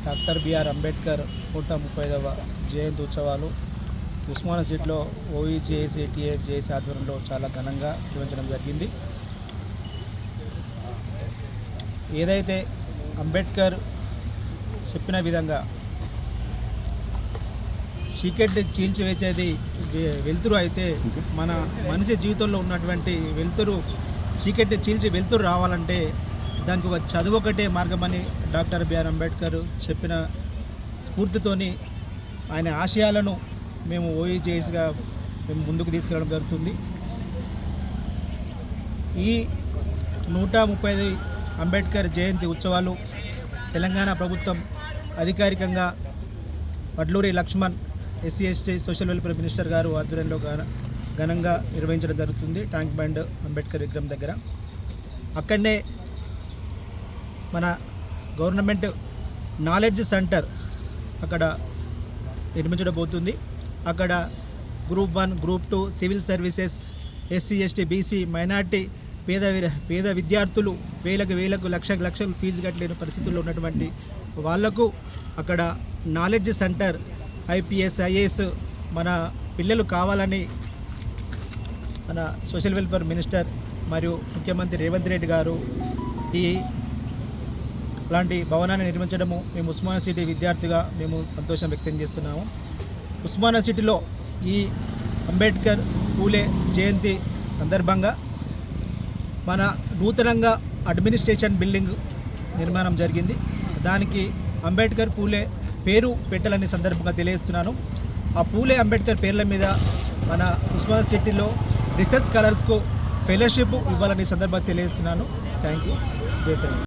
Doctor BR Ambedkar 135వ జయంతి ఉత్సవాలు ఉస్మానియా సిటీలో ఓఈజేఏసీ JAC ఆధ్వర్యంలో చాలా ఘనంగా నిర్వహించడం జరిగింది. ఏదైతే అంబేద్కర్ చెప్పిన విధంగా చీకటి చీల్చివేసేది వెలుతురు అయితే మన మనిషి జీవితంలో ఉన్నటువంటి వెలుతురు చీకటి చీల్చి వెలుతురు రావాలంటే దానికి ఒక చదువు ఒకటే మార్గమని డాక్టర్ బిఆర్ అంబేద్కర్ చెప్పిన స్ఫూర్తితోని ఆయన ఆశయాలను మేము ఓఈజేఎస్గా మేము ముందుకు తీసుకెళ్ళడం జరుగుతుంది. ఈ 135 అంబేద్కర్ జయంతి ఉత్సవాలు తెలంగాణ ప్రభుత్వం అధికారికంగా Vadluri Lakshman SC ST social welfare minister గారు ఆధ్వర్యంలో ఘనంగా నిర్వహించడం జరుగుతుంది. ట్యాంక్ బండ్ అంబేద్కర్ విగ్రహం దగ్గర. అక్కడనే మన గవర్నమెంట్ నాలెడ్జ్ సెంటర్ అక్కడ నిర్మించబోతుంది. అక్కడ group 1, group 2 civil services, SC ST BC minority పేద విద్యార్థులు వేలకు లక్షలు ఫీజు కట్టలేని పరిస్థితుల్లో ఉన్నటువంటి వాళ్లకు అక్కడ నాలెడ్జ్ సెంటర్ ఐపీఎస్ ఐఏఎస్ మన పిల్లలు కావాలని మన సోషల్ వెల్ఫేర్ మినిస్టర్ మరియు ముఖ్యమంత్రి రేవంత్ రెడ్డి గారు ఇలాంటి భవనాన్ని నిర్మించడము మేము ఉస్మానియా సిటీ విద్యార్థిగా మేము సంతోషం వ్యక్తం చేస్తున్నాము. ఉస్మానియా సిటీలో ఈ అంబేద్కర్ పూలే జయంతి సందర్భంగా మన నూతనంగా అడ్మినిస్ట్రేషన్ బిల్డింగ్ నిర్మాణం జరిగింది. దానికి అంబేద్కర్ పూలే పేరు పెట్టాలని సందర్భంగా తెలియజేస్తున్నాను. ఆ పూలే అంబేద్కర్ పేర్ల మీద మన ఉస్మానియా సిటీలో రీసెర్చ్ స్కాలర్స్కు ఫెలోషిప్ ఇవ్వాలని సందర్భంగా తెలియజేస్తున్నాను. Thank you. జై తెలంగాణ.